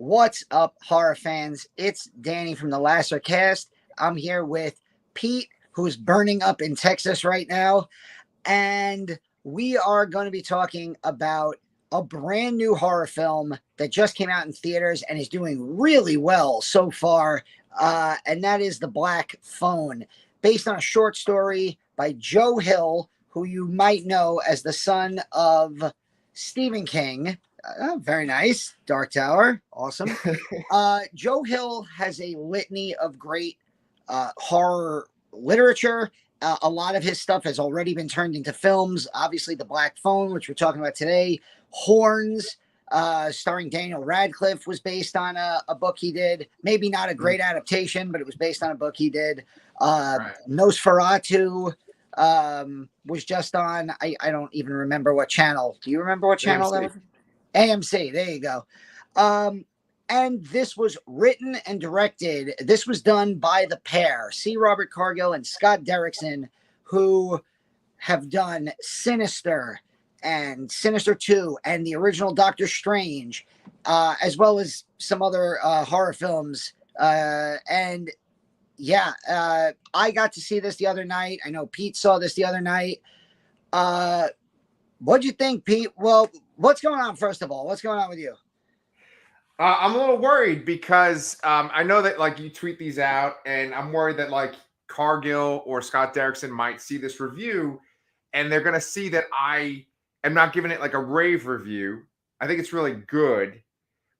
What's up, horror fans? It's Danny from the Lasser Cast. I'm here with Pete, who's burning up in Texas right now. And we are going to be talking about a brand new horror film that just came out in theaters and is doing really well so far. And that is The Black Phone, based on a short story by Joe Hill, who you might know as the son of Stephen King. Very nice. Dark Tower. Awesome. Joe Hill has a litany of great horror literature. A lot of his stuff has already been turned into films. Obviously, The Black Phone, which we're talking about today. Horns, starring Daniel Radcliffe, was based on a book he did. Maybe not a great adaptation, but it was based on a book he did. Right. Nosferatu was just on, I don't even remember what channel. Do you remember what channel that was? AMC, there you go. And this was written and directed. This was done by the pair, C. Robert Cargill and Scott Derrickson, who have done Sinister and Sinister 2 and the original Doctor Strange, as well as some other horror films. And yeah, I got to see this the other night. I know Pete saw this the other night. What'd you think, Pete? Well, what's going on, first of all? What's going on with you? I'm a little worried because I know that like you tweet these out, and I'm worried that like Cargill or Scott Derrickson might see this review, and they're gonna see that I am not giving it like a rave review. I think it's really good,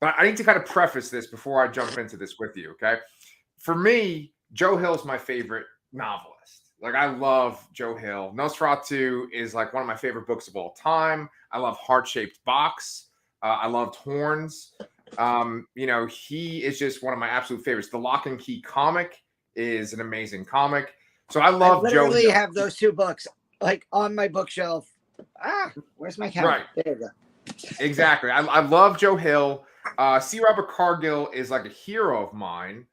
but I need to kind of preface this before I jump into this with you. Okay, for me, Joe Hill's my favorite novelist. Like, I love Joe Hill. Nosferatu is like one of my favorite books of all time. I love Heart-Shaped Box. I loved Horns. He is just one of my absolute favorites. The Lock and Key comic is an amazing comic. So I love Joe Hill. I literally have those two books like on my bookshelf. Where's my camera? Right. There you go. Exactly. I love Joe Hill. C. Robert Cargill is like a hero of mine.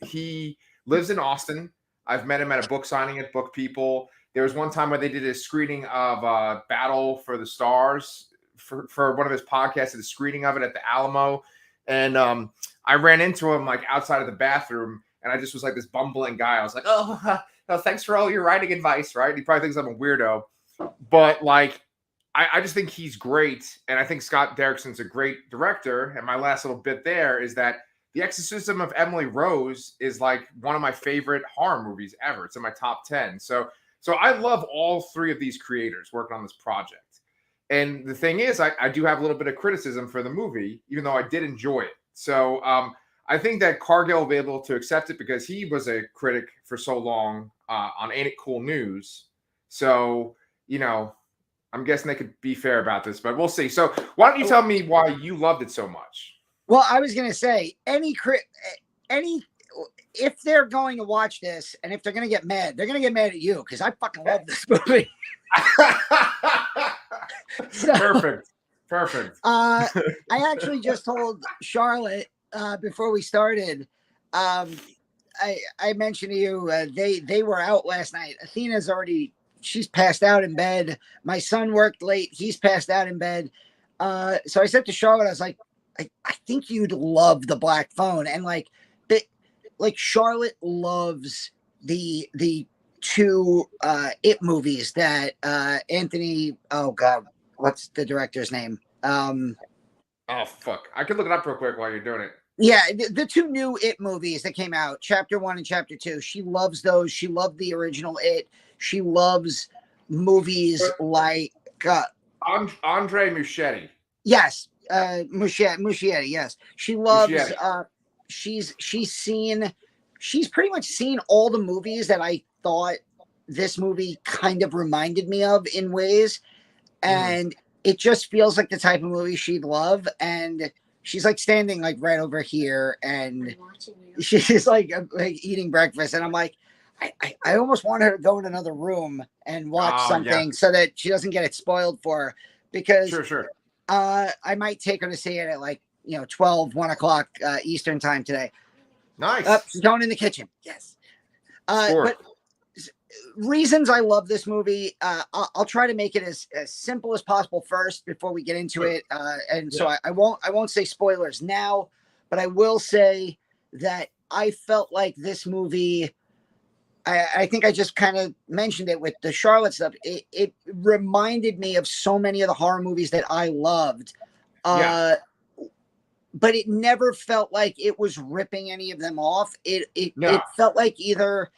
He lives in Austin. I've met him at a book signing at Book People. There was one time where they did a screening of Battle for the Stars for one of his podcasts, the screening of it at the Alamo. And I ran into him like outside of the bathroom, and I just was like this bumbling guy. I was like, oh, thanks for all your writing advice, right? He probably thinks I'm a weirdo. But like, I just think he's great. And I think Scott Derrickson's a great director. And my last little bit there is that The Exorcism of Emily Rose is like one of my favorite horror movies ever. It's in my top 10. So I love all three of these creators working on this project. And the thing is, I do have a little bit of criticism for the movie, even though I did enjoy it. So I think that Cargill will be able to accept it because he was a critic for so long on Ain't It Cool News. So, I'm guessing they could be fair about this, but we'll see. So why don't you tell me why you loved it so much? Well, I was going to say, if they're going to watch this and if they're going to get mad, they're going to get mad at you because I fucking love this movie. Perfect. I actually just told Charlotte before we started. I mentioned to you they were out last night. Athena's she's passed out in bed. My son worked late. He's passed out in bed. So I said to Charlotte, I was like, I think you'd love The Black Phone. And like Charlotte loves the two It movies that Anthony, oh God, what's the director's name? Oh, fuck. I could look it up real quick while you're doing it. Yeah, the two new It movies that came out, Chapter 1 and Chapter 2. She loves those. She loved the original It. She loves movies like Andre Muschietti. Yes, Muschietti. Yes, she loves. She's pretty much seen all the movies that I thought this movie kind of reminded me of in ways, and it just feels like the type of movie she'd love. And she's like standing like right over here, and she's like eating breakfast, and I'm like, I almost want her to go in another room and watch something so that she doesn't get it spoiled for her, because sure. I might take her to see it at like 12, 1 o'clock Eastern time today. Nice. She's going in the kitchen. Yes. But reasons I love this movie. I'll try to make it as simple as possible first before we get into it. So I won't say spoilers now. but I will say that I felt like this movie. I think I just kind of mentioned it with the Charlotte stuff. It reminded me of so many of the horror movies that I loved. Yeah. But it never felt like it was ripping any of them off. No. It felt like either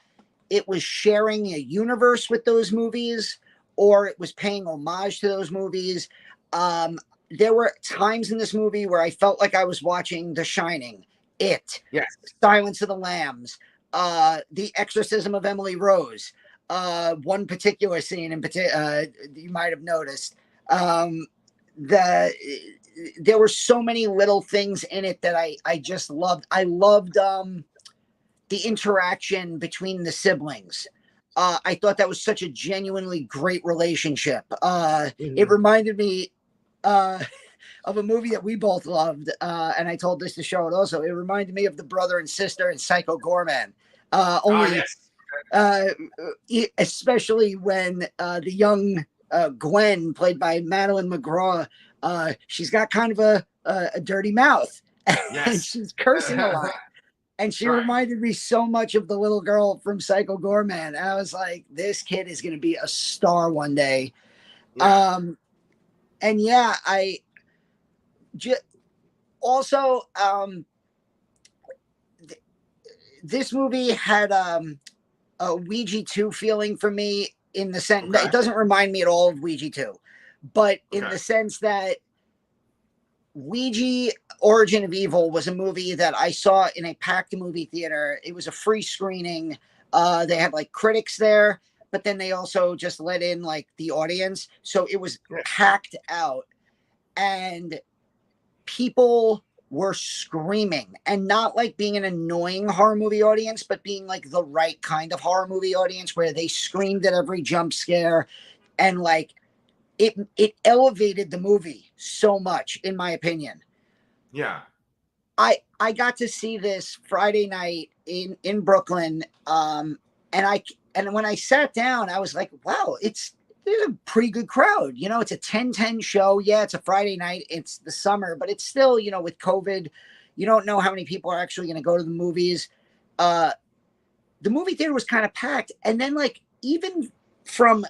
it was sharing a universe with those movies or it was paying homage to those movies. There were times in this movie where I felt like I was watching The Shining, It, Yes. Silence of the Lambs, The Exorcism of Emily Rose. One particular scene in particular you might have noticed. There were so many little things in it that I just loved. I loved the interaction between the siblings. I thought that was such a genuinely great relationship. It reminded me of a movie that we both loved, and I told this to Charlotte also. It reminded me of the brother and sister in Psycho Gorman. Only, especially when the young Gwen, played by Madeline McGraw, she's got kind of a dirty mouth, and she's cursing a lot. And she reminded me so much of the little girl from Psycho Gorman. And I was like, this kid is going to be a star one day. Yeah. And yeah, also, this movie had a Ouija 2 feeling for me, in the sense that it doesn't remind me at all of Ouija 2, but in the sense that Ouija Origin of Evil was a movie that I saw in a packed movie theater. It was a free screening. They had like critics there, but then they also just let in like the audience. So it was packed out, and people were screaming, and not like being an annoying horror movie audience, but being like the right kind of horror movie audience where they screamed at every jump scare, and like it elevated the movie so much, in my opinion. Yeah. I got to see this Friday night in Brooklyn. And when I sat down, I was like, wow, there's a pretty good crowd. You know, it's a 10-10 show. Yeah, it's a Friday night. It's the summer, but it's still, you know, with COVID, you don't know how many people are actually going to go to the movies. The movie theater was kind of packed. And then like, even from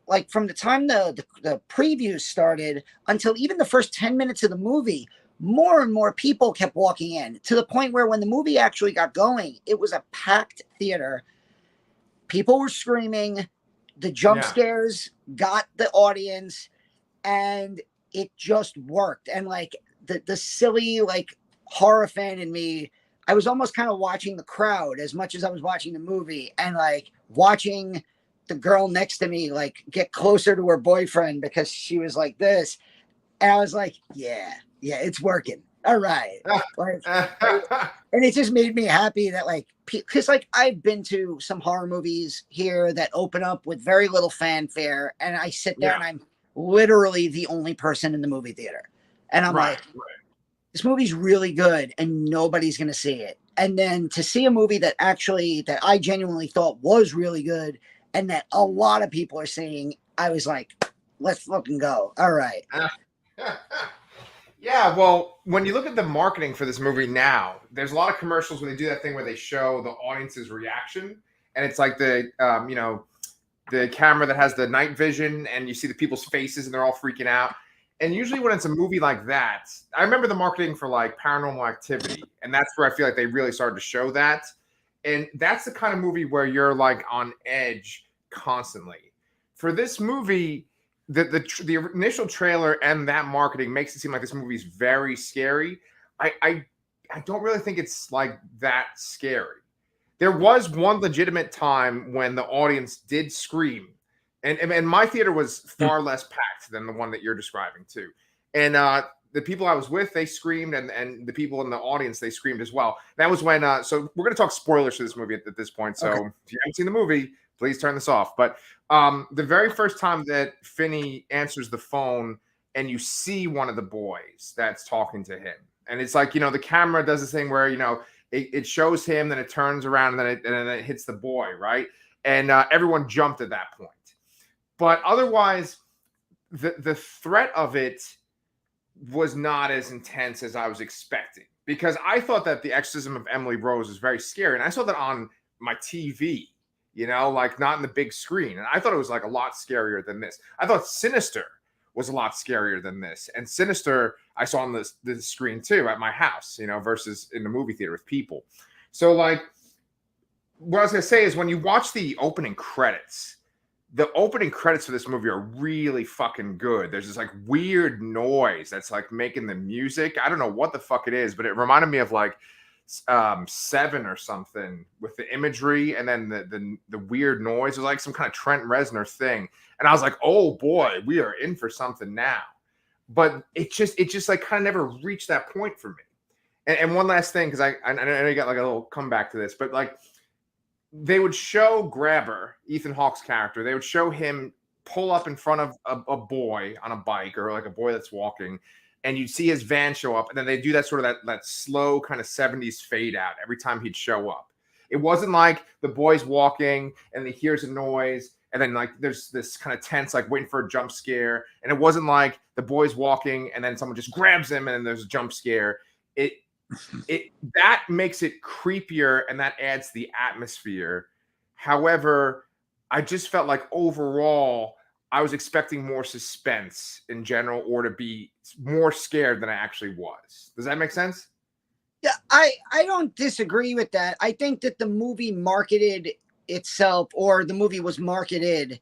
the time the previews started until even the first 10 minutes of the movie, more and more people kept walking in, to the point where when the movie actually got going, it was a packed theater. People were screaming. The jump scares got the audience, and it just worked. And like the silly like horror fan in me, I was almost kind of watching the crowd as much as I was watching the movie, and like watching the girl next to me like get closer to her boyfriend because she was like this, and I was like, yeah, it's working. All right. Like, and it just made me happy that like, because like I've been to some horror movies here that open up with very little fanfare, and I sit there and I'm literally the only person in the movie theater, and I'm like, this movie's really good and nobody's gonna see it. And then to see a movie that I genuinely thought was really good and that a lot of people are seeing, I was like, let's fucking go. All right. Yeah, well, when you look at the marketing for this movie now, there's a lot of commercials where they do that thing where they show the audience's reaction, and it's like the the camera that has the night vision, and you see the people's faces, and they're all freaking out. And usually, when it's a movie like that, I remember the marketing for like Paranormal Activity, and that's where I feel like they really started to show that. And that's the kind of movie where you're like on edge constantly. For this movie, the initial trailer and that marketing makes it seem like this movie is very scary. I don't really think it's like that scary. There was one legitimate time when the audience did scream, and my theater was far less packed than the one that you're describing too. And the people I was with, they screamed, and the people in the audience, they screamed as well. That was when so we're going to talk spoilers for this movie at this point. So if you haven't seen the movie, please turn this off. But the very first time that Finney answers the phone and you see one of the boys that's talking to him, and it's like, the camera does this thing where, it shows him, then it turns around, and then it hits the boy, right? And everyone jumped at that point. But otherwise, the threat of it was not as intense as I was expecting. because I thought that The Exorcism of Emily Rose was very scary, and I saw that on my TV, like not in the big screen, and I thought it was like a lot scarier than this. I thought Sinister was a lot scarier than this, and Sinister I saw on the screen too at my house, versus in the movie theater with people. So like, what I was gonna say is when you watch the opening credits for this movie are really fucking good. There's this like weird noise that's like making the music. I don't know what the fuck it is, but it reminded me of like Seven or something with the imagery and then the weird noise. It was like some kind of Trent Reznor thing. And I was like, oh boy, we are in for something now. But it just like kind of never reached that point for me. And one last thing, because I know you got like a little comeback to this, but like, they would show Grabber, Ethan Hawke's character, they would show him pull up in front of a boy on a bike or like a boy that's walking, and you'd see his van show up, and then they do that sort of that slow kind of 70s fade out every time he'd show up. It wasn't like the boy's walking and he hears a noise and then like there's this kind of tense like waiting for a jump scare, and it wasn't like the boy's walking and then someone just grabs him and then there's a jump scare. That makes it creepier and that adds the atmosphere. However, I just felt like overall I was expecting more suspense in general or to be more scared than I actually was. Does that make sense? Yeah, I don't disagree with that. I think that the movie marketed itself, or the movie was marketed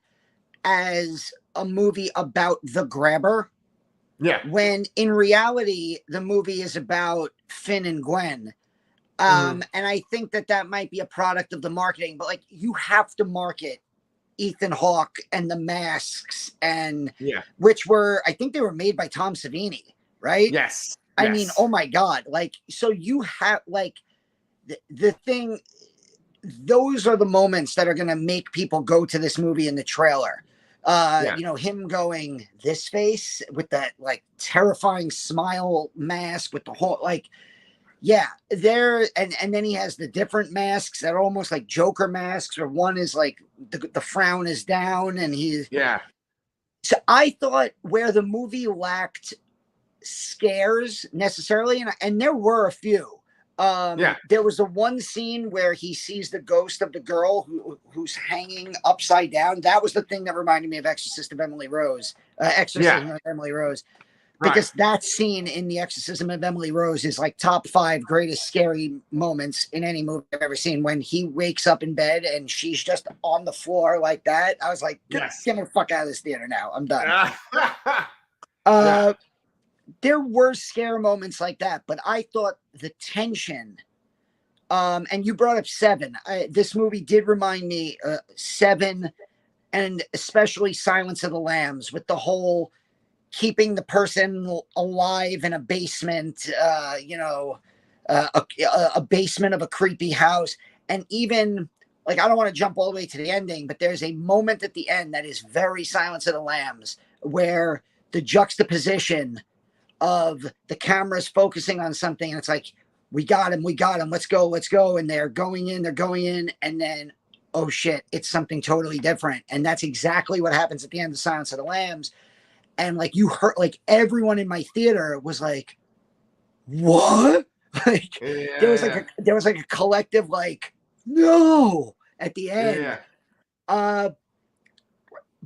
as a movie about the Grabber. Yeah. When in reality, the movie is about Finn and Gwen. And I think that might be a product of the marketing, but like you have to market Ethan Hawke and the masks, and which were, I think they were made by Tom Savini, right? Yes. I mean, oh my God. Like, so you have like the thing, those are the moments that are going to make people go to this movie in the trailer. Him going this face with that like terrifying smile mask with the whole like, there, and then he has the different masks that are almost like Joker masks, or one is like the frown is down and he's So I thought where the movie lacked scares necessarily, and there were a few. There was a one scene where he sees the ghost of the girl who's hanging upside down. That was the thing that reminded me of Exorcism of Emily Rose, because that scene in The Exorcism of Emily Rose is like top 5 greatest scary moments in any movie I've ever seen. When he wakes up in bed and she's just on the floor like that, I was like, get the fuck out of this theater now. I'm done. There were scare moments like that, but I thought the tension, and you brought up Seven. This movie did remind me Seven, and especially Silence of the Lambs, with the whole keeping the person alive in a basement, a basement of a creepy house. And even like, I don't want to jump all the way to the ending, but there's a moment at the end that is very Silence of the Lambs, where the juxtaposition of the cameras focusing on something, and it's like, we got him, let's go, and they're going in, and then, oh shit, it's something totally different. And that's exactly what happens at the end of Silence of the Lambs. And like, you heard, like, everyone in my theater was like, what? Like, there was like a collective like, no, at the end.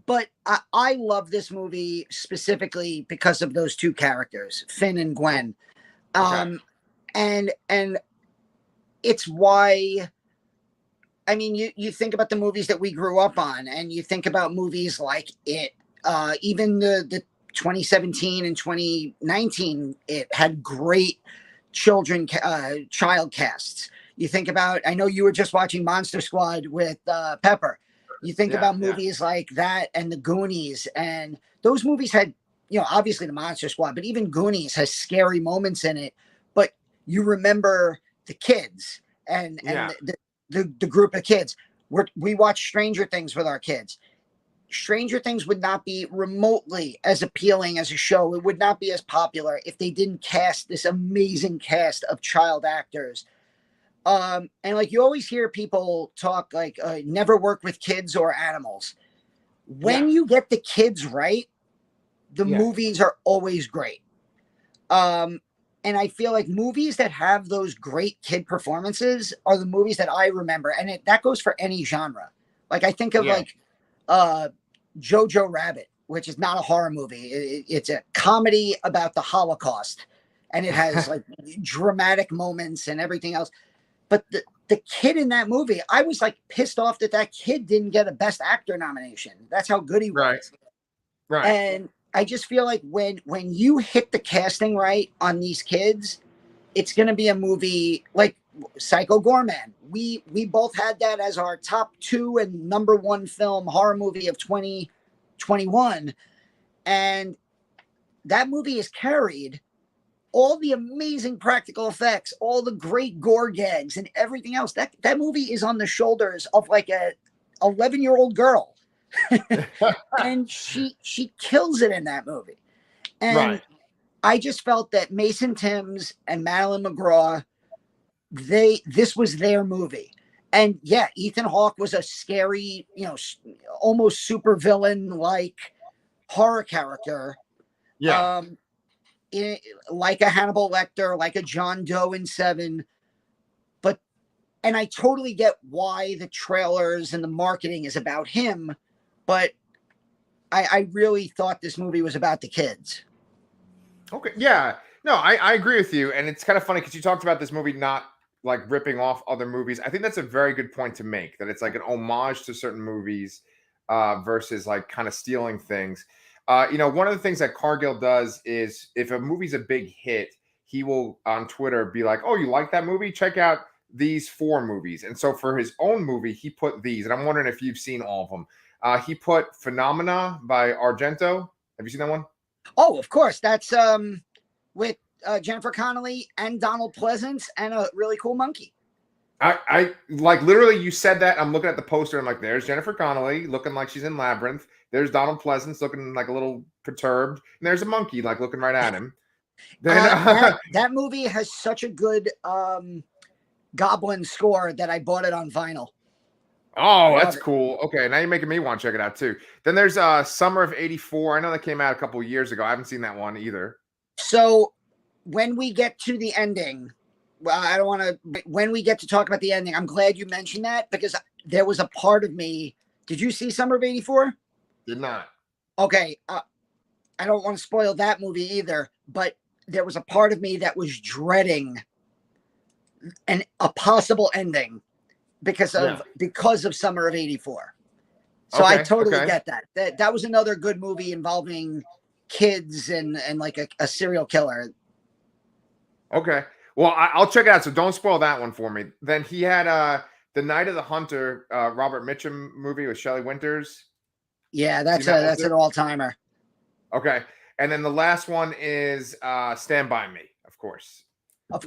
But I love this movie specifically because of those two characters, Finn and Gwen. And it's why, I mean, you think about the movies that we grew up on, and you think about movies like It, even the 2017 and 2019, It had great child casts. You think about, I know you were just watching Monster Squad with Pepper. You think about movies like that and the Goonies, and those movies had, obviously the Monster Squad, but even Goonies has scary moments in it. But you remember the kids and the group of kids. We watch Stranger Things with our kids. Stranger Things would not be remotely as appealing as a show. It would not be as popular if they didn't cast this amazing cast of child actors. And like, you always hear people talk like, never work with kids or animals. When you get the kids right, the movies are always great. And And I feel like movies that have those great kid performances are the movies that I remember. And that goes for any genre. Like I think of like Jojo Rabbit, which is not a horror movie. It's a comedy about the Holocaust. And it has like dramatic moments and everything else. But the kid in that movie, I was like pissed off that kid didn't get a Best Actor nomination. That's how good he was. Right. And I just feel like when you hit the casting right on these kids, it's going to be a movie like Psycho Goreman. We both had that as our top 2 and number 1 film horror movie of 2021. And that movie is carried all the amazing practical effects, all the great gore gags and everything else. That movie is on the shoulders of like a 11-year-old girl. And she kills it in that movie. And I just felt that Mason Timms and Madeline McGraw, this was their movie. And yeah, Ethan Hawke was a scary, almost super villain like horror character. Yeah. Like a Hannibal Lecter, like a John Doe in Seven. And I totally get why the trailers and the marketing is about him, but I really thought this movie was about the kids. Okay. Yeah. No, I agree with you. And it's kind of funny because you talked about this movie not like ripping off other movies. I think that's a very good point to make, that it's like an homage to certain movies versus like kind of stealing things. One of the things that Cargill does is if a movie's a big hit, he will on Twitter be like, "Oh, you like that movie? Check out these 4 movies." And so for his own movie, he put these, and I'm wondering if you've seen all of them. He put Phenomena by Argento. Have you seen that one? Oh, of course. That's with Jennifer Connelly and Donald Pleasance and a really cool monkey. I like literally you said that. I'm looking at the poster. I'm like, there's Jennifer Connelly looking like she's in Labyrinth. There's Donald Pleasance looking like a little perturbed. And there's a monkey like looking right at him. Then that movie has such a good Goblin score that I bought it on vinyl. Oh, that's cool. Okay, now you're making me want to check it out too. Then there's Summer of '84. I know that came out a couple years ago. I haven't seen that one either. So when we get to the ending, well, I don't want to. When we get to talk about the ending, I'm glad you mentioned that because there was a part of me. Did you see Summer of '84? Did not. Okay, I don't want to spoil that movie either, but there was a part of me that was dreading a possible ending because of Summer of '84. So I totally get that. That was another good movie involving kids and like a serial killer. Okay. Well, I'll check it out. So don't spoil that one for me. Then he had The Night of the Hunter, Robert Mitchum movie with Shelley Winters. Yeah, that's an all-timer. Okay. And then the last one is Stand By Me, of course.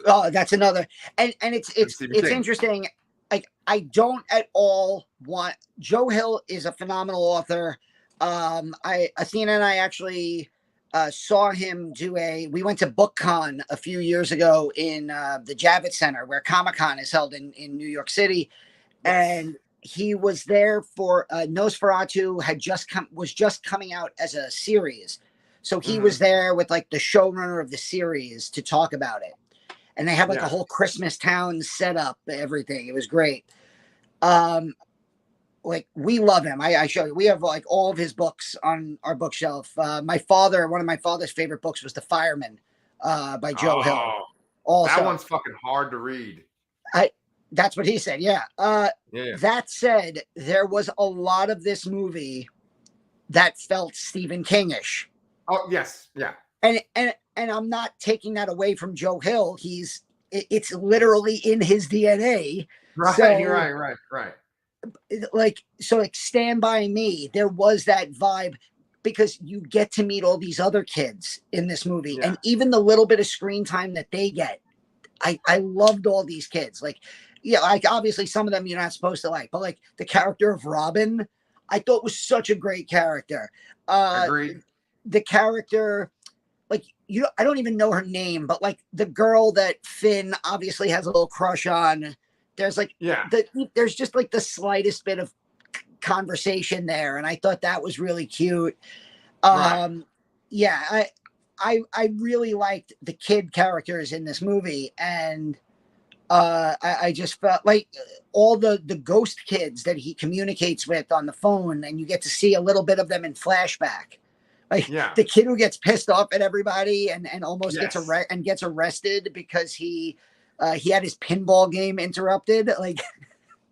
Oh, that's another. And it's interesting. Like I don't at all want. Joe Hill is a phenomenal author. Athena and I actually saw him we went to BookCon a few years ago in the Javits Center where Comic-Con is held in New York City. And he was there for Nosferatu was just coming out as a series. So he was there with like the showrunner of the series to talk about it. And they have like a whole Christmas town set up, everything. It was great. Like we love him. I show you. We have like all of his books on our bookshelf. One of my father's favorite books was The Fireman by Joe Hill. Also, that one's fucking hard to read. That's what he said. Yeah. That said, there was a lot of this movie that felt Stephen King-ish. Oh yes, yeah. And I'm not taking that away from Joe Hill. It's literally in his DNA. Right, so, right. Like Stand By Me, there was that vibe because you get to meet all these other kids in this movie. And even the little bit of screen time that they get, I loved all these kids. Like, like obviously some of them you're not supposed to like, but like the character of Robin, I thought was such a great character. Agreed. The character, like I don't even know her name, but like the girl that Finn obviously has a little crush on. There's like there's just like the slightest bit of conversation there, and I thought that was really cute. I I really liked the kid characters in this movie, and I just felt like all the ghost kids that he communicates with on the phone, and you get to see a little bit of them in flashback. Like Yeah. the kid who gets pissed off at everybody and almost Yes. gets arrested because he had his pinball game interrupted. Like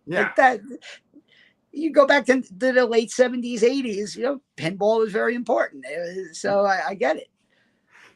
Yeah. like that. You go back to the late 70s, 80s. Pinball was very important. So I get it.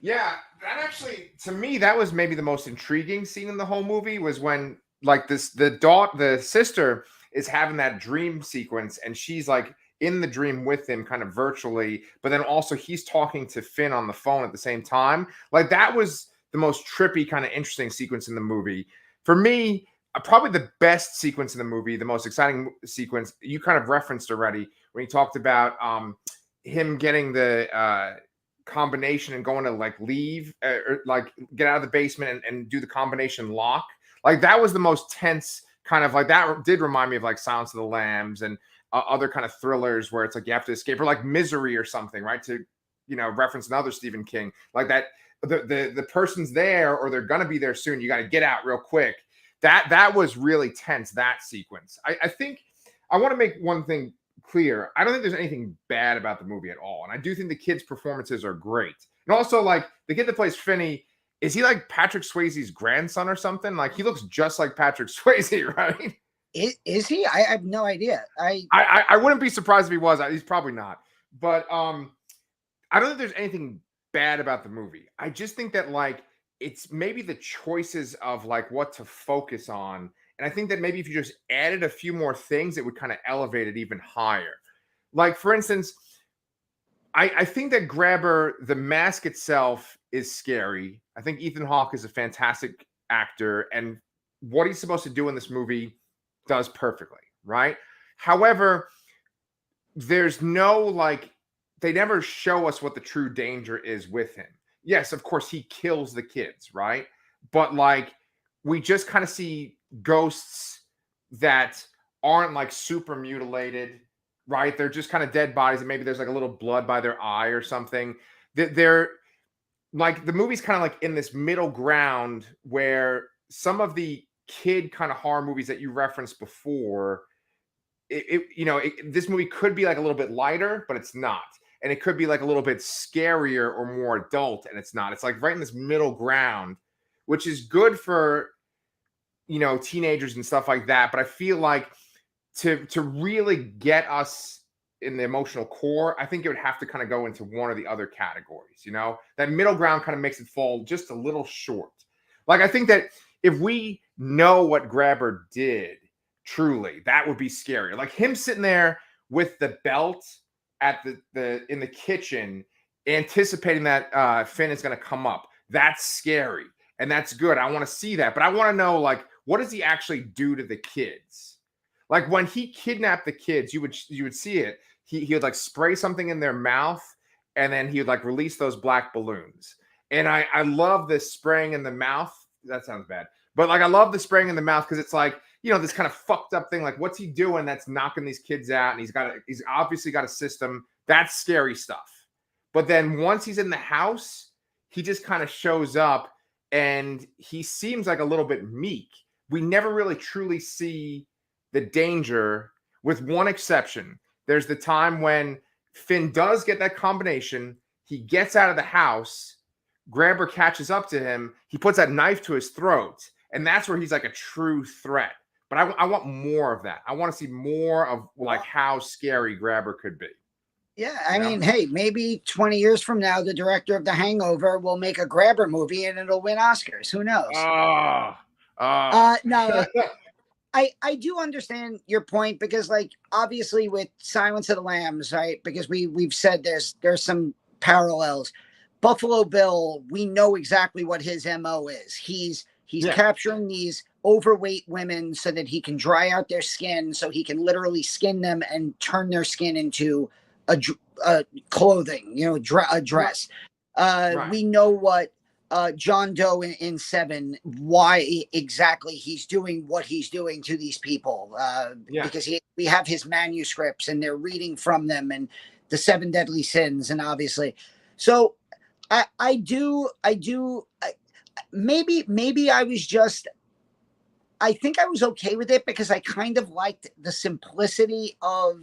Yeah, that actually, to me, that was maybe the most intriguing scene in the whole movie was when, like, the sister is having that dream sequence, and she's like in the dream with him, kind of virtually, but then also he's talking to Finn on the phone at the same time. Like, that was the most trippy, kind of interesting sequence in the movie. For me, probably the best sequence in the movie, the most exciting sequence, you kind of referenced already when you talked about him getting the combination and going to like leave or like get out of the basement and do the combination lock. Like that was the most tense kind of, like that did remind me of like Silence of the Lambs and other kind of thrillers where it's like you have to escape, or like Misery or something, right? To, reference another Stephen King, like that the person's there or they're gonna be there soon, you got to get out real quick. That was really tense, that sequence. I think I want to make one thing clear. I don't think there's anything bad about the movie at all. And I do think the kids' performances are great. And also, like, the kid that plays Finney, is he like Patrick Swayze's grandson or something? Like, he looks just like Patrick Swayze, right? Is he? I have no idea. I wouldn't be surprised if he was. He's probably not. But I don't think there's anything bad about the movie. I just think that, like, it's maybe the choices of, like, what to focus on. And I think that maybe if you just added a few more things, it would kind of elevate it even higher. Like, for instance, I think that Grabber, the mask itself is scary. I think Ethan Hawke is a fantastic actor, and what he's supposed to do in this movie does perfectly, right? However, there's no, like, they never show us what the true danger is with him. Yes, of course, he kills the kids, right? But, like, we just kind of see ghosts that aren't like super mutilated, right? They're just kind of dead bodies, and maybe there's like a little blood by their eye or something. They're like, the movie's kind of like in this middle ground where some of the kid kind of horror movies that you referenced before, this movie could be like a little bit lighter, but it's not. And it could be like a little bit scarier or more adult, and it's not. It's like right in this middle ground, which is good for teenagers and stuff like that. But I feel like to really get us in the emotional core, I think it would have to kind of go into one of the other categories. That middle ground kind of makes it fall just a little short. Like, I think that if we know what Grabber did truly, that would be scary. Like him sitting there with the belt at the in the kitchen, anticipating that Finn is going to come up. That's scary. And that's good. I want to see that. But I want to know, like, what does he actually do to the kids? Like, when he kidnapped the kids, you would see it. He would like spray something in their mouth, and then he would like release those black balloons. And I love this spraying in the mouth. That sounds bad. But like, I love the spraying in the mouth because it's like, this kind of fucked up thing. Like, what's he doing that's knocking these kids out? And he's obviously got a system. That's scary stuff. But then once he's in the house, he just kind of shows up. And he seems like a little bit meek. We never really truly see the danger, with one exception. There's the time when Finn does get that combination. He gets out of the house. Grabber catches up to him. He puts that knife to his throat. And that's where he's like a true threat. But I want more of that. I want to see more of like how scary Grabber could be. Yeah, I mean, hey, maybe 20 years from now, the director of The Hangover will make a Grabber movie and it'll win Oscars. Who knows? No, I do understand your point because, like, obviously with Silence of the Lambs, right? Because we've said there's some parallels. Buffalo Bill, we know exactly what his MO is. He's capturing these overweight women so that he can dry out their skin, so he can literally skin them and turn their skin into a clothing, a dress. Right. We know what John Doe in Seven, why exactly he's doing what he's doing to these people, because we have his manuscripts and they're reading from them, and the 7 deadly sins, and obviously. So Maybe I was just, I think I was okay with it because I kind of liked the simplicity of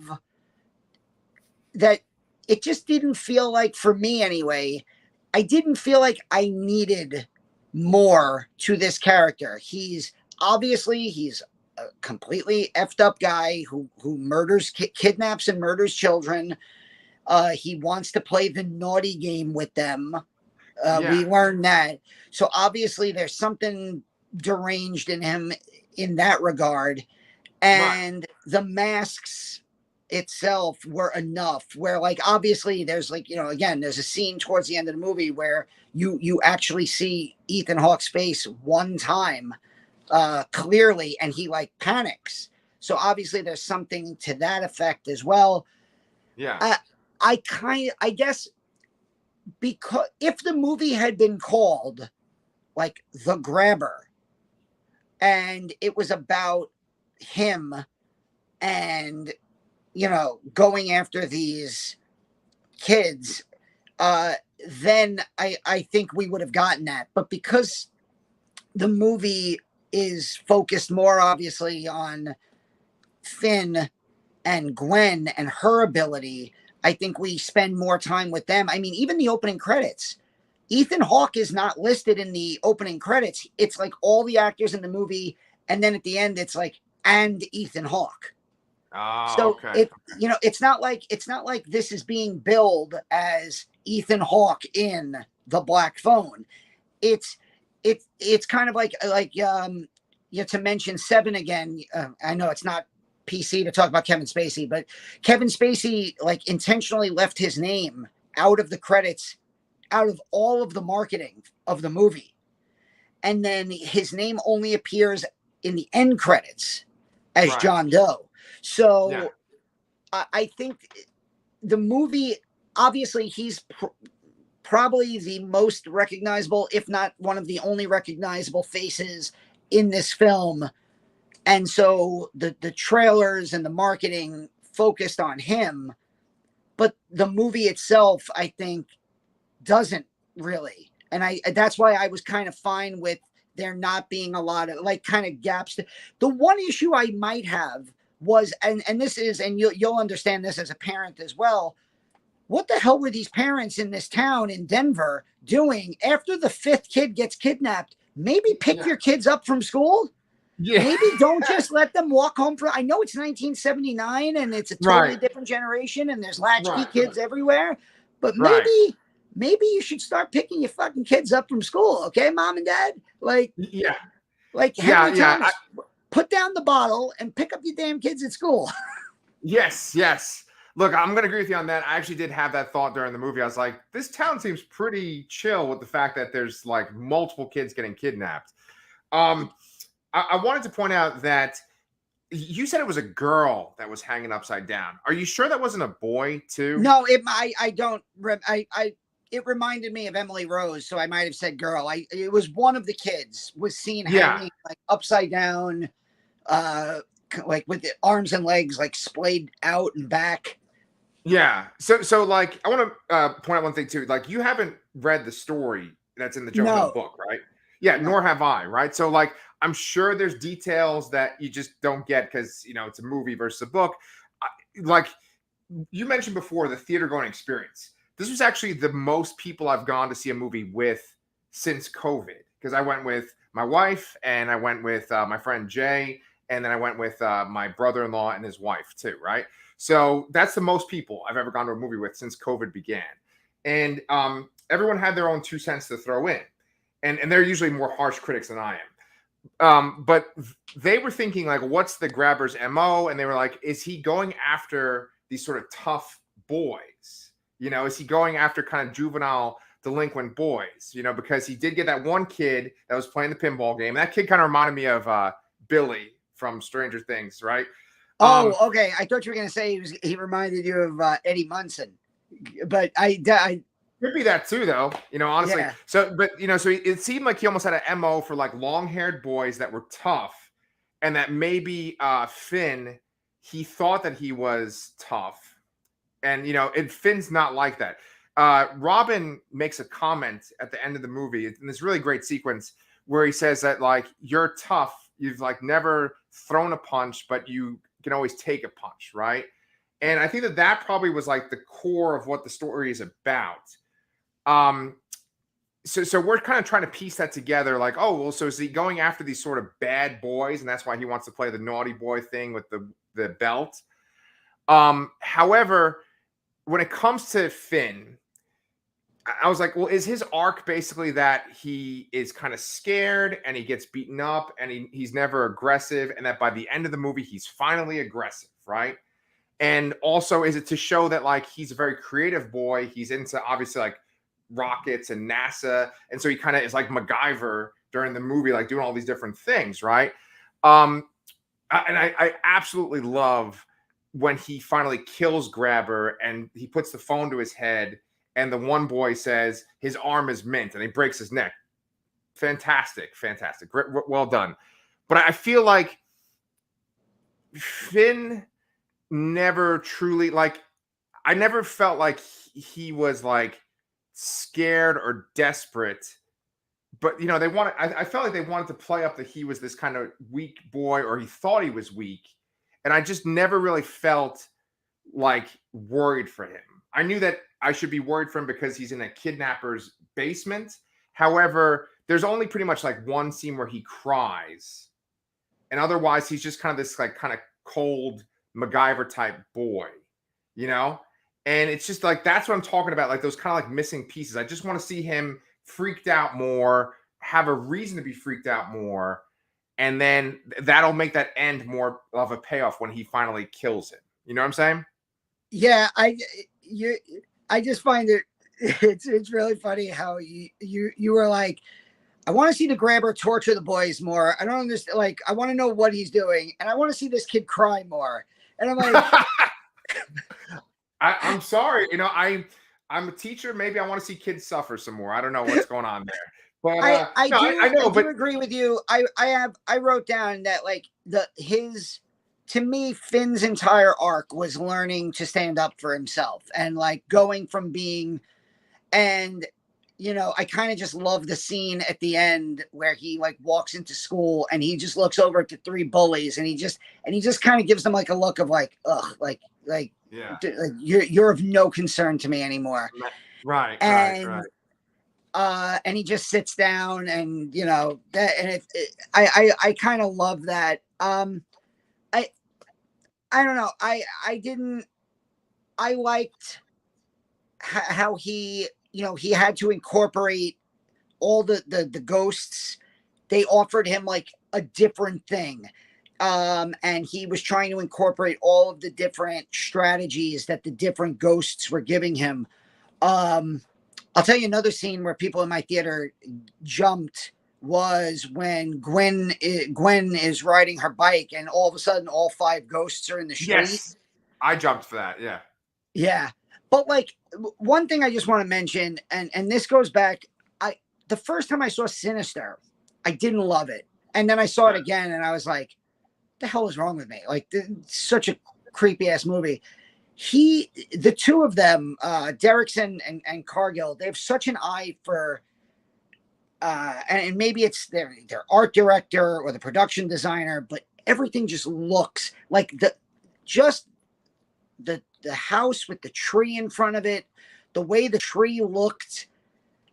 that. It just didn't feel like, for me anyway, I didn't feel like I needed more to this character. He's a completely effed up guy who kidnaps and murders children. He wants to play the naughty game with them. Yeah. We learned that. So obviously there's something deranged in him in that regard. Right. And the masks itself were enough where, like, obviously there's, like, again, there's a scene towards the end of the movie where you actually see Ethan Hawke's face one time clearly, and he like panics. So obviously there's something to that effect as well. Yeah. I guess, because if the movie had been called like The Grabber and it was about him and going after these kids, then I think we would have gotten that. But because the movie is focused more obviously on Finn and Gwen and her ability, I think we spend more time with them. I mean, even the opening credits, Ethan Hawke is not listed in the opening credits. It's like all the actors in the movie, and then at the end, it's like, and Ethan Hawke. Oh, So okay. it's not like this is being billed as Ethan Hawke in The Black Phone. It's kind of like to mention Seven again. I know it's not PC to talk about Kevin Spacey, but Kevin Spacey like intentionally left his name out of the credits, out of all of the marketing of the movie, and then his name only appears in the end credits as Right. John Doe. So Yeah. I think the movie, obviously, he's probably the most recognizable, if not one of the only recognizable faces in this film. And so the trailers and the marketing focused on him, but the movie itself, I think, doesn't really. And that's why I was kind of fine with there not being a lot of like kind of gaps. The one issue I might have was, and this is, and you'll understand this as a parent as well. What the hell were these parents in this town in Denver doing after the fifth kid gets kidnapped? Maybe pick your kids up from school. Yeah. Maybe don't just let them walk home. I know it's 1979 and it's a totally Right. different generation and there's latchkey Right. kids everywhere. But Right. maybe you should start picking your fucking kids up from school, okay, mom and dad? Yeah. Like Yeah. Henry Yeah. Thomas, put down the bottle and pick up your damn kids at school. Yes. Yes. Look, I'm going to agree with you on that. I actually did have that thought during the movie. I was like, this town seems pretty chill with the fact that there's like multiple kids getting kidnapped. I wanted to point out that you said it was a girl that was hanging upside down. Are you sure that wasn't a boy too? No, I don't. It reminded me of Emily Rose, so I might have said girl. It was one of the kids was seen hanging like upside down, like with the arms and legs like splayed out and back. Yeah. So like I want to point out one thing too. Like you haven't read the story that's in the Joe Hill book, right? Yeah, No. nor have I, right? So like I'm sure there's details that you just don't get because it's a movie versus a book. Like you mentioned before, the theater going experience. This was actually the most people I've gone to see a movie with since COVID because I went with my wife and I went with my friend Jay, and then I went with my brother-in-law and his wife too, right? So that's the most people I've ever gone to a movie with since COVID began. And everyone had their own 2 cents to throw in. And they're usually more harsh critics than I am. But they were thinking, like, what's the grabber's MO? And they were like, is he going after these sort of tough boys? Is he going after kind of juvenile delinquent boys? Because he did get that one kid that was playing the pinball game. That kid kind of reminded me of Billy from Stranger Things, right? Oh, okay. I thought you were going to say he reminded you of Eddie Munson, but I could be that too, though. Honestly. Yeah. So it seemed like he almost had an MO for like long-haired boys that were tough, and that maybe Finn, he thought that he was tough, and Finn's not like that. Robin makes a comment at the end of the movie in this really great sequence where he says that like you're tough, you've like never thrown a punch, but you can always take a punch, right? And I think that probably was like the core of what the story is about. So we're kind of trying to piece that together, like, oh well, so is he going after these sort of bad boys, and that's why he wants to play the naughty boy thing with the belt. However, when it comes to Finn, I was like, well, is his arc basically that he is kind of scared and he gets beaten up and he's never aggressive, and that by the end of the movie he's finally aggressive, right? And also, is it to show that like he's a very creative boy? He's into obviously like rockets and NASA, and so he kind of is like MacGyver during the movie, like doing all these different things, right? I absolutely love when he finally kills Grabber and he puts the phone to his head, and the one boy says his arm is mint, and he breaks his neck. Fantastic, fantastic, well done. But I feel like Finn never truly like. I never felt like he was like scared or desperate, but you know, I felt like they wanted to play up that he was this kind of weak boy, or he thought he was weak, and I just never really felt like worried for him. I knew that I should be worried for him because he's in a kidnapper's basement. However, there's only pretty much like one scene where he cries, and otherwise he's just kind of this like kind of cold MacGyver type boy, you know? And it's just like, that's what I'm talking about. Like those kind of like missing pieces. I just want to see him freaked out more, have a reason to be freaked out more. And then that'll make that end more of a payoff when he finally kills him. You know what I'm saying? Yeah. I just find it's really funny how you were like, I want to see the Grabber torture the boys more. I don't understand. Like, I want to know what he's doing, and I want to see this kid cry more. And I'm like, I'm sorry. You know, I'm a teacher. Maybe I want to see kids suffer some more. I don't know what's going on there. But I do agree with you. I wrote down that like to me, Finn's entire arc was learning to stand up for himself and like going from being, and you know, I kind of just love the scene at the end where he like walks into school and he just looks over at the three bullies and he just kind of gives them like a look of like, ugh, like yeah, like you're of no concern to me anymore. Right. And he just sits down, and you know that, and I kind of love that. I don't know. I liked how he, you know, he had to incorporate all the ghosts. They offered him like a different thing. And he was trying to incorporate all of the different strategies that the different ghosts were giving him. I'll tell you another scene where people in my theater jumped was when Gwen is riding her bike, and all of a sudden all five ghosts are in the street. Yes, I jumped for that. Yeah. Yeah. But like one thing I just want to mention, and this goes back, the first time I saw Sinister, I didn't love it. And then I saw it again and I was like, the hell is wrong with me? Like, such a creepy ass movie. The two of them, Derrickson and Cargill, they have such an eye for, and maybe it's their art director or the production designer, but everything just looks like the house with the tree in front of it, the way the tree looked,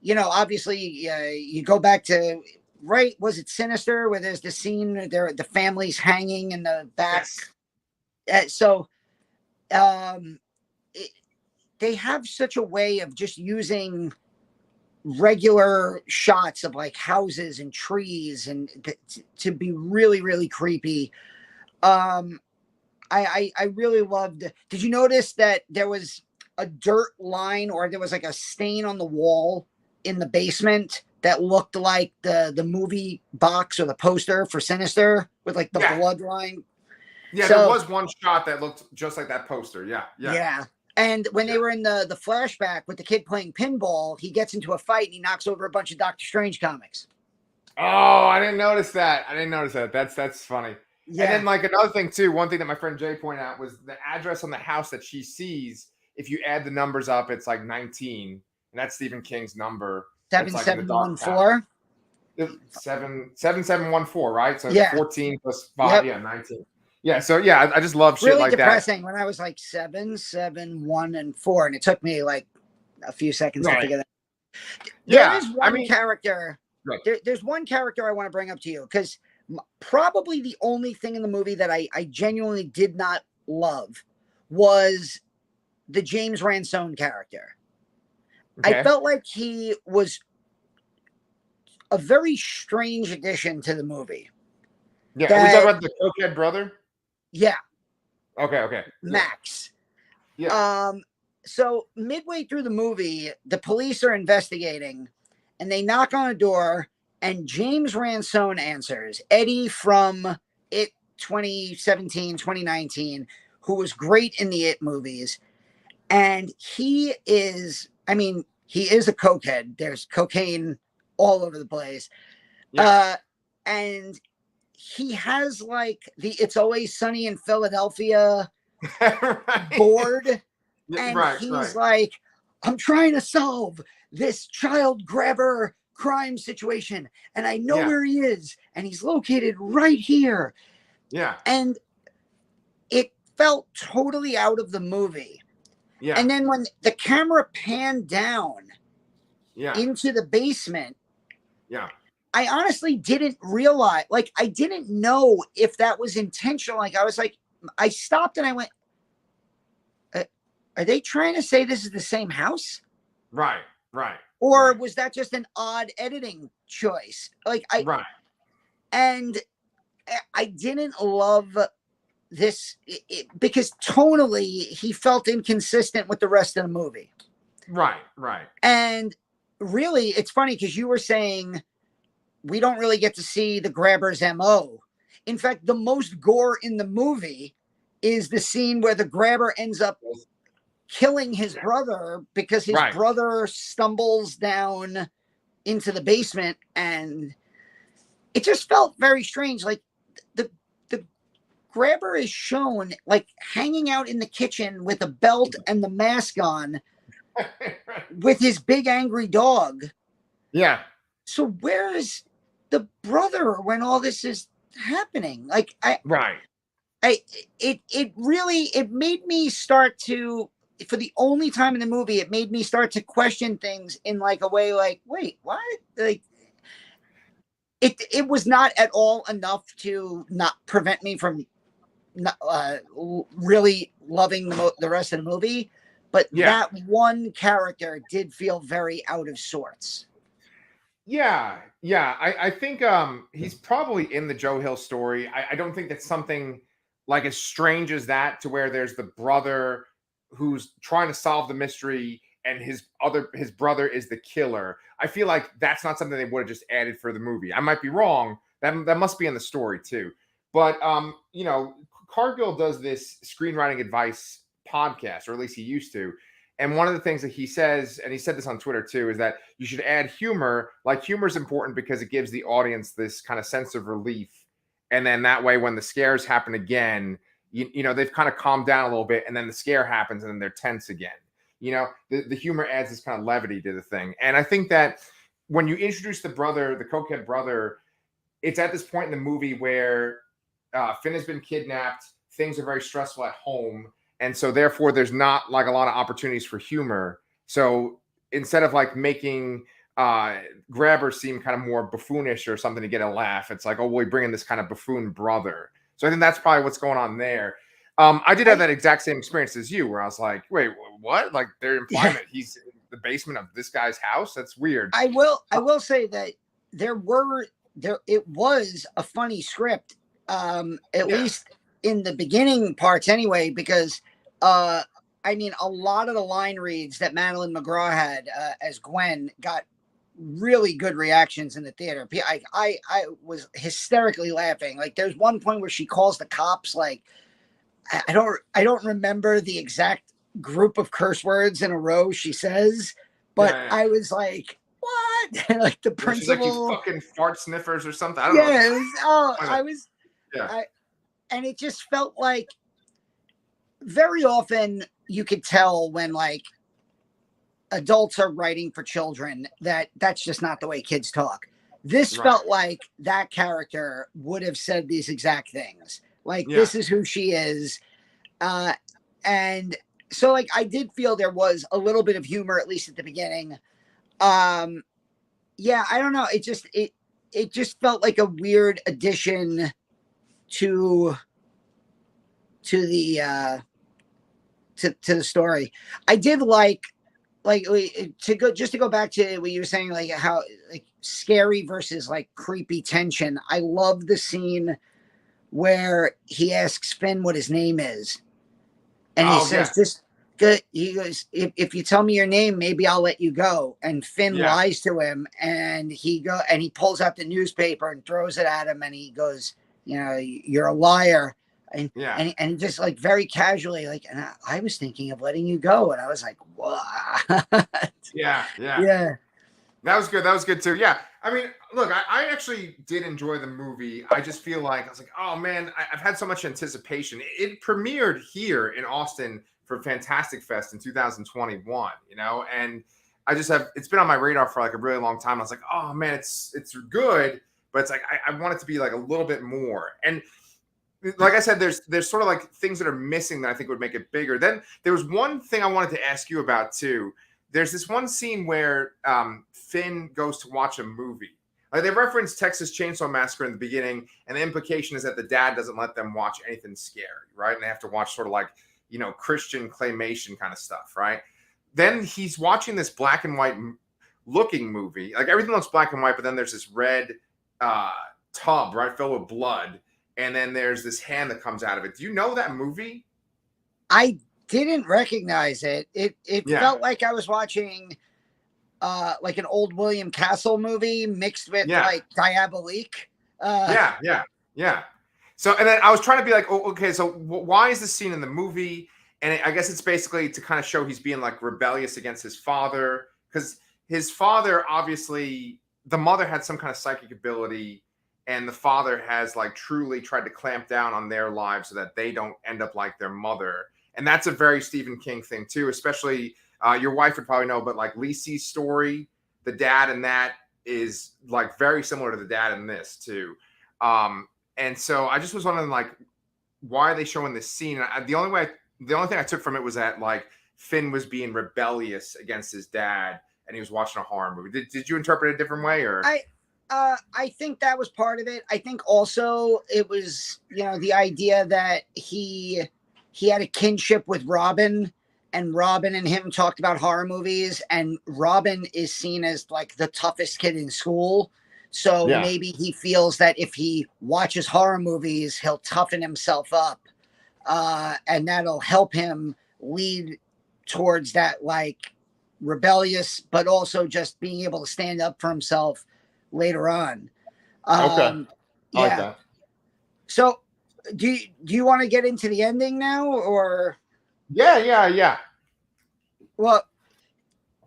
you know, obviously you go back to, right, was it Sinister where there's the scene there, the family's hanging in the back. Yes. They have such a way of just using regular shots of like houses and trees and to be really, really creepy. I really loved. Did you notice that there was a dirt line, or there was like a stain on the wall in the basement that looked like the movie box or the poster for Sinister with like the blood line? Yeah, there was one shot that looked just like that poster. Yeah. And when they were in the flashback with the kid playing pinball, he gets into a fight and he knocks over a bunch of Doctor Strange comics. Oh, I didn't notice that. That's funny. Yeah. And then like another thing too, one thing that my friend Jay pointed out was the address on the house that she sees if you add the numbers up, it's like 19, and that's Stephen King's number. It's like in the Dark 7714. 7714, right? So Yeah. 14 plus 5, Yep. 19. Yeah, so yeah, I just love shit Really like depressing when I was like 7, 7, 1, and 4, and it took me like a few seconds to figure that. There is one character. Right. There's one character I want to bring up to you because probably the only thing in the movie that I genuinely did not love was the James Ransone character. Okay. I felt like he was a very strange addition to the movie. Yeah, are we talking about the cokehead brother? Yeah. Okay. Max. Yeah. So midway through the movie, the police are investigating and they knock on a door and James Ransone answers. Eddie from It 2017, 2019, who was great in the It movies. And he is a cokehead. There's cocaine all over the place. Yeah. And he has like the It's Always Sunny in Philadelphia board. And he's like, I'm trying to solve this child grabber crime situation. And I know where he is. And he's located right here. Yeah. And it felt totally out of the movie. Yeah. And then when the camera panned down into the basement, I honestly didn't realize, like, I didn't know if that was intentional. Like, I was like, I stopped and I went, are they trying to say this is the same house? Right. Or was that just an odd editing choice? And I didn't love this because tonally he felt inconsistent with the rest of the movie. Right. And really, it's funny because you were saying we don't really get to see the grabber's MO. In fact, the most gore in the movie is the scene where the grabber ends up killing his brother because his brother stumbles down into the basement, and it just felt very strange. Like the grabber is shown like hanging out in the kitchen with a belt and the mask on with his big angry dog. Yeah. So where is the brother when all this is happening? Like it made me start to, for the only time in the movie, it made me start to question things in like a way like, wait, what? Like it was not at all enough to not prevent me from not, really loving the rest of the movie. But that one character did feel very out of sorts. Yeah. I think he's probably in the Joe Hill story. I don't think that's something like as strange as that, to where there's the brother who's trying to solve the mystery and his brother is the killer. I feel like that's not something they would have just added for the movie. I might be wrong. That must be in the story too. But Cargill does this screenwriting advice podcast, or at least he used to. And one of the things that he says, and he said this on Twitter too, is that you should add humor. Like, humor is important because it gives the audience this kind of sense of relief. And then that way, when the scares happen again, you know, they've kind of calmed down a little bit, and then the scare happens and then they're tense again. You know, the humor adds this kind of levity to the thing. And I think that when you introduce the cokehead brother, it's at this point in the movie where Finn has been kidnapped. Things are very stressful at home. And so therefore there's not like a lot of opportunities for humor. So instead of like making Grabber seem kind of more buffoonish or something to get a laugh, it's like, oh, we bring in this kind of buffoon brother. So I think that's probably what's going on there. I did have that exact same experience as you, where I was like, wait, what? Like, they're implying that he's in the basement of this guy's house? That's weird. I will say that it was a funny script, at least in the beginning parts anyway, because I mean, a lot of the line reads that Madeline McGraw had as Gwen got really good reactions in the theater. I was hysterically laughing. Like, there's one point where she calls the cops. Like, I don't remember the exact group of curse words in a row she says, but I was like, what? Like the principal, like, you fucking fart sniffers or something. I don't know. And it just felt like very often you could tell when like adults are writing for children that that's just not the way kids talk. This Right. felt like that character would have said these exact things. Like, Yeah. this is who she is. Uh, and so, like, I did feel there was a little bit of humor, at least at the beginning. Yeah, I don't know. It just felt like a weird addition to the to the story. I did like to go back to what you were saying, like how like scary versus like creepy tension. I love the scene where he asks Finn what his name is, and he Oh yeah. says this good. He goes, if you tell me your name, maybe I'll let you go. And Finn Yeah. lies to him, and he pulls out the newspaper and throws it at him, and he goes, you know, you're a liar. And, Yeah. and just like very casually, like, and I was thinking of letting you go. And I was like, what? Yeah. Yeah. Yeah. That was good. That was good too. Yeah. I mean, look, I actually did enjoy the movie. I just feel like I was like, oh man, I've had so much anticipation. It premiered here in Austin for Fantastic Fest in 2021, you know, and I just have it's been on my radar for like a really long time. I was like, oh man, it's good, but it's like I want it to be like a little bit more. And like I said, there's sort of like things that are missing that I think would make it bigger. Then there was one thing I wanted to ask you about too. There's this one scene where Finn goes to watch a movie. Like they reference Texas Chainsaw Massacre in the beginning, and the implication is that the dad doesn't let them watch anything scary, right? And they have to watch sort of like, you know, Christian claymation kind of stuff, right? Then he's watching this black and white looking movie. Like everything looks black and white, but then there's this red tub, right, filled with blood. And then there's this hand that comes out of it. Do you know that movie? I didn't recognize it. It Yeah. felt like I was watching like an old William Castle movie mixed with Yeah. like Diabolique. Yeah. So, and then I was trying to be like, oh, okay, so why is this scene in the movie? And I guess it's basically to kind of show he's being like rebellious against his father, because his father, obviously, the mother had some kind of psychic ability, and the father has like truly tried to clamp down on their lives so that they don't end up like their mother. And that's a very Stephen King thing too, especially your wife would probably know, but like Lisey's story, the dad in that is like very similar to the dad in this too. And so I just was wondering, like, why are they showing this scene? And the only thing I took from it was that like Finn was being rebellious against his dad, and he was watching a horror movie. Did you interpret it a different way, or? I think that was part of it. I think also it was, you know, the idea that he had a kinship with Robin, and Robin and him talked about horror movies, and Robin is seen as like the toughest kid in school. So Yeah. maybe he feels that if he watches horror movies, he'll toughen himself up, and that'll help him lead towards that like rebellious, but also just being able to stand up for himself later on. Okay. I like that. So do you want to get into the ending now, or? Yeah. Well,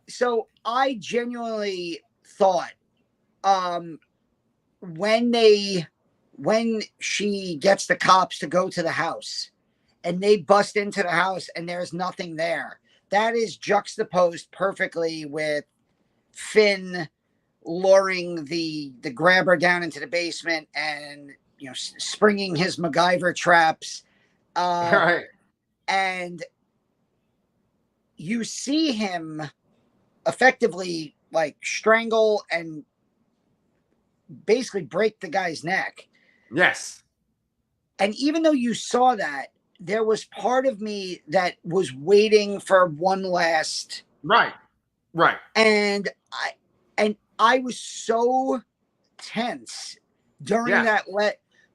so I genuinely thought when she gets the cops to go to the house and they bust into the house and there's nothing there, that is juxtaposed perfectly with Finn luring the grabber down into the basement and, you know, springing his MacGyver traps. Right. And you see him effectively like strangle and basically break the guy's neck. Yes. And even though you saw that, there was part of me that was waiting for one last. Right. And I was so tense during that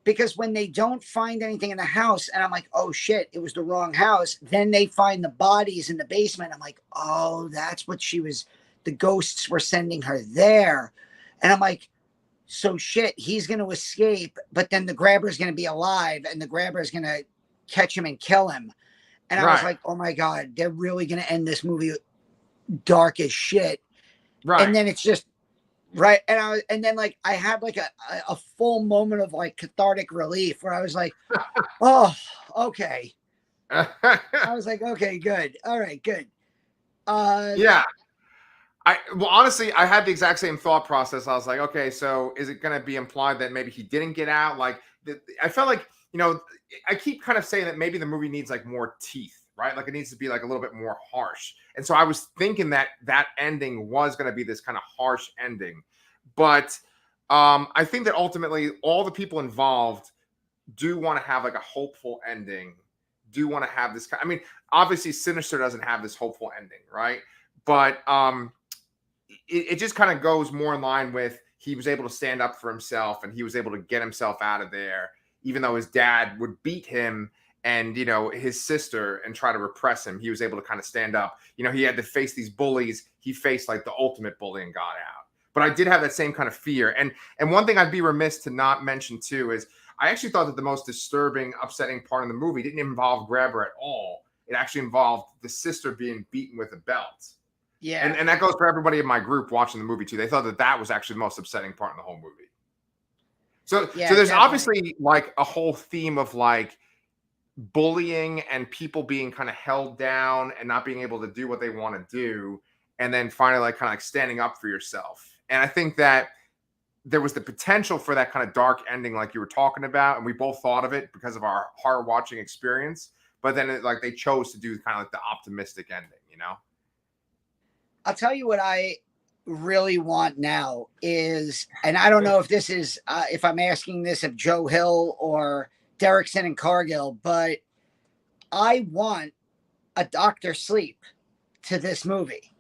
because when they don't find anything in the house, and I'm like, oh shit, it was the wrong house. Then they find the bodies in the basement. I'm like, oh, that's what the ghosts were sending her there. And I'm like, so shit, he's going to escape, but then the grabber's going to be alive, and the grabber is going to catch him and kill him. And I was like, oh my God, they're really going to end this movie dark as shit. Right. And then it's just, right. And then like I had like a full moment of like cathartic relief where I was like, oh, okay. I was like, okay, good. All right, good. Uh, Yeah. Well, honestly, I had the exact same thought process. I was like, okay, so is it going to be implied that maybe he didn't get out? Like, I felt like, I keep kind of saying that maybe the movie needs like more teeth, right? Like it needs to be like a little bit more harsh. And so I was thinking that that ending was going to be this kind of harsh ending. But I think that ultimately all the people involved do want to have like a hopeful ending, do want to have this I mean, obviously Sinister doesn't have this hopeful ending, right? But it just kind of goes more in line with he was able to stand up for himself and he was able to get himself out of there, even though his dad would beat him and his sister and try to repress him. He was able to kind of stand up. He had to face these bullies. He faced like the ultimate bully and got out. But I did have that same kind of fear. And one thing I'd be remiss to not mention too is I actually thought that the most disturbing, upsetting part of the movie didn't involve Grabber at all. It actually involved the sister being beaten with a belt. yeah, And that goes for everybody in my group watching the movie too. They thought that that was actually the most upsetting part in the whole movie. So yeah, there's definitely. obviously like a whole theme of like bullying and people being kind of held down and not being able to do what they want to do, and then finally like kind of like standing up for yourself. And I think that there was the potential for that kind of dark ending, like you were talking about, and we both thought of it because of our horror watching experience. But then like they chose to do kind of like the optimistic ending. I'll tell you what I really want now is, and I don't know if this is, if I'm asking this of Joe Hill or Derrickson and Cargill, but I want a Doctor Sleep to this movie.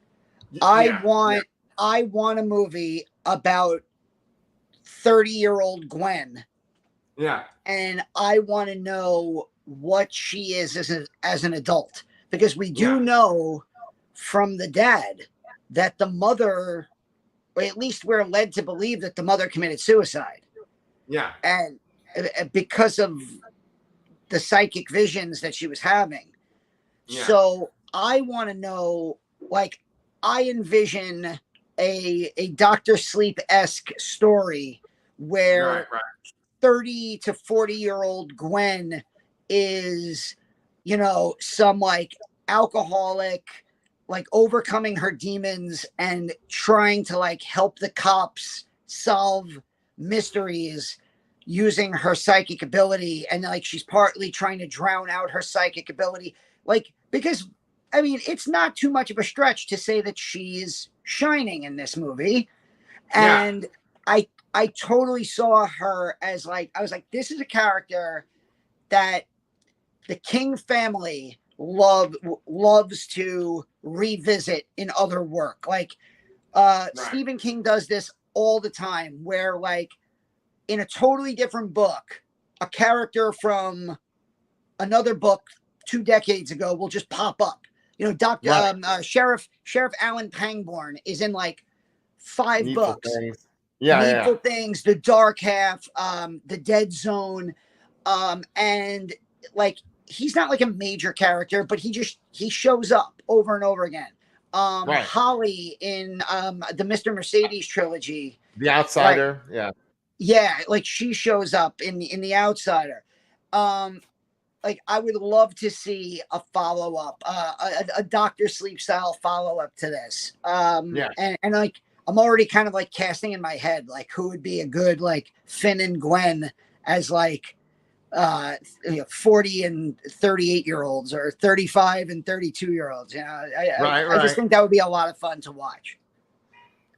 I Yeah, yeah, want, I want a movie about 30-year-old Gwen, yeah, and I want to know what she is as an adult, because we yeah, do know from the dad that the mother, or at least we're led to believe that the mother committed suicide, yeah, and because of the psychic visions that she was having. yeah. So I want to know, like, I envision a Doctor Sleep esque story Right, where right. 30 to 40-year-old Gwen is, some like alcoholic, like overcoming her demons and trying to like help the cops solve mysteries using her psychic ability. And like she's partly trying to drown out her psychic ability. Like, because I mean, it's not too much of a stretch to say that she's shining in this movie. Yeah, And I totally saw her as like, I was like, this is a character that the King family loves to revisit in other work. Like right. Stephen King does this all the time, where like in a totally different book, a character from another book 2 decades ago will just pop up. Doctor Right. Sheriff Alan Pangborn is in like 5 books. Things. Yeah, yeah, yeah. Needful Things, The Dark Half, The Dead Zone, and like he's not like a major character, but he shows up over and over again. Right. Holly in the Mr. Mercedes trilogy, The like Outsider. Yeah. yeah, like she shows up in the Outsider. Um, like I would love to see a follow up, a Doctor Sleep style follow up to this. Yeah. And like I'm already kind of like casting in my head like who would be a good like Finn and Gwen as like 40 and 38-year-olds or 35 and 32-year-olds. Right, I just right. think that would be a lot of fun to watch.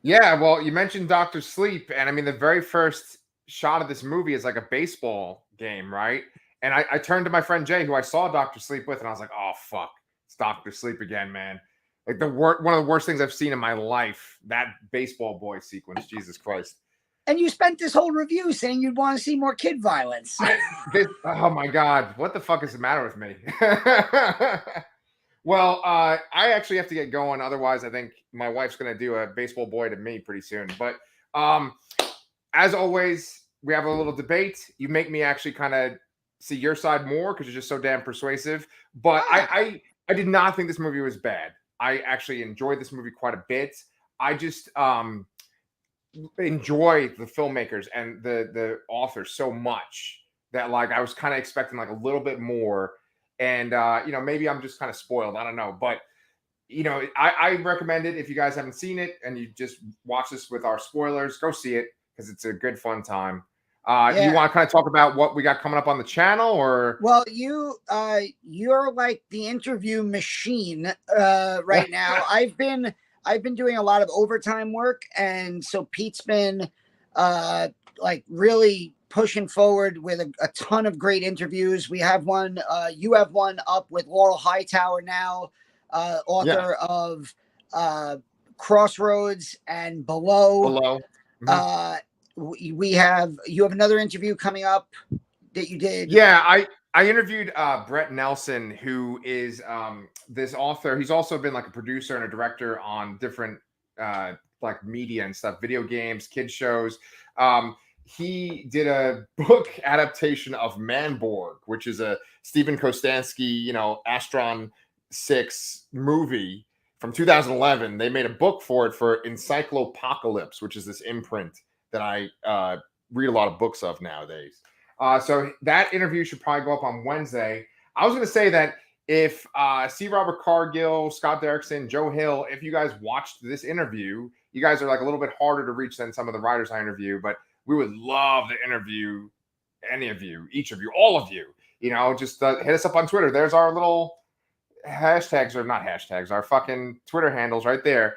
Yeah, well, you mentioned Doctor Sleep, and I mean the very first shot of this movie is like a baseball game, right? And I turned to my friend Jay, who I saw Doctor Sleep with, and I was like, "Oh fuck, it's Doctor Sleep again, man!" Like one of the worst things I've seen in my life. That baseball boy sequence, Jesus Christ! And you spent this whole review saying you'd want to see more kid violence. Oh my god, what the fuck is the matter with me? Well, I actually have to get going. Otherwise, I think my wife's going to do a baseball boy to me pretty soon. But um, as always, we have a little debate. You make me actually kind of see your side more because you're just so damn persuasive. But I did not think this movie was bad. I actually enjoyed this movie quite a bit. I just enjoy the filmmakers and the author so much that like I was kind of expecting like a little bit more. And maybe I'm just kind of spoiled. I don't know, but I recommend it if you guys haven't seen it and you just watch this with our spoilers. Go see it because it's a good fun time. You want to kind of talk about what we got coming up on the channel, or? Well, you're like the interview machine right now. I've been doing a lot of overtime work, and so Pete's been like really pushing forward with a ton of great interviews. We have one, you have one up with Laurel Hightower now, author of Crossroads and Below. Mm-hmm. You have another interview coming up that you did. Yeah, I interviewed Brett Nelson, who is this author. He's also been like a producer and a director on different like media and stuff, video games, kid shows. He did a book adaptation of Manborg, which is a Stephen Kostansky, Astron 6 movie from 2011. They made a book for it for Encyclopocalypse, which is this imprint that I read a lot of books of nowadays. So that interview should probably go up on Wednesday. I was going to say that if C. Robert Cargill, Scott Derrickson, Joe Hill, if you guys watched this interview, you guys are like a little bit harder to reach than some of the writers I interview, but we would love to interview any of you, each of you, all of you. Just hit us up on Twitter. There's our little hashtags, or not hashtags, our fucking Twitter handles right there.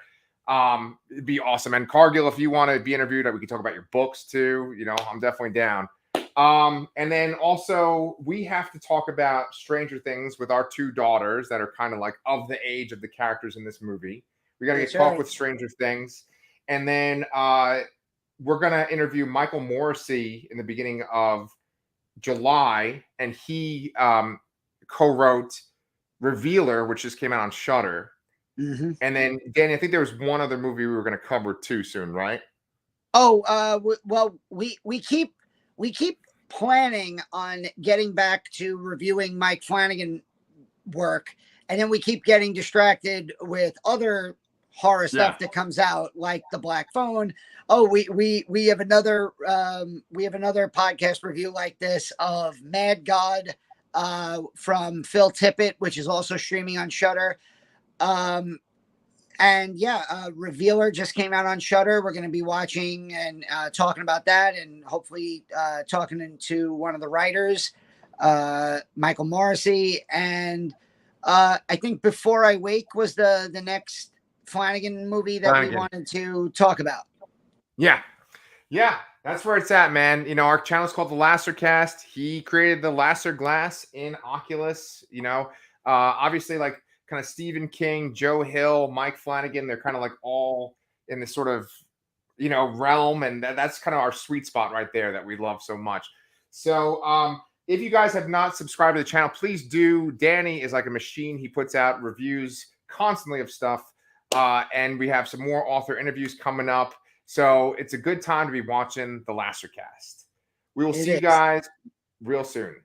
It'd be awesome. And Cargill, if you want to be interviewed, we can talk about your books too. I'm definitely down. And then also we have to talk about Stranger Things with our 2 daughters that are kind of like of the age of the characters in this movie. We got to get talk with Stranger Things. And then we're going to interview Michael Morrissey in the beginning of July. And he co-wrote Revealer, which just came out on Shudder. Mm-hmm. And then, Danny, I think there was one other movie we were going to cover too soon, right? Oh, well, we keep planning on getting back to reviewing Mike Flanagan work, and then we keep getting distracted with other horror stuff that comes out, like The Black Phone. Oh, we have another podcast review like this of Mad God from Phil Tippett, which is also streaming on Shudder. And Revealer just came out on Shudder. We're going to be watching and talking about that, and hopefully talking to one of the writers, Michael Morrissey. And I think Before I Wake was the next Flanagan movie that we wanted to talk about. Yeah, that's where it's at, man. Our channel is called The Lasser Cast. He created the Lasser glass in Oculus. Obviously, like, kind of Stephen King, Joe Hill, Mike Flanagan, they're kind of like all in this sort of, realm. And that's kind of our sweet spot right there that we love so much. So if you guys have not subscribed to the channel, please do. Danny is like a machine. He puts out reviews constantly of stuff. And we have some more author interviews coming up. So it's a good time to be watching The Lasser Cast. We will see you guys real soon.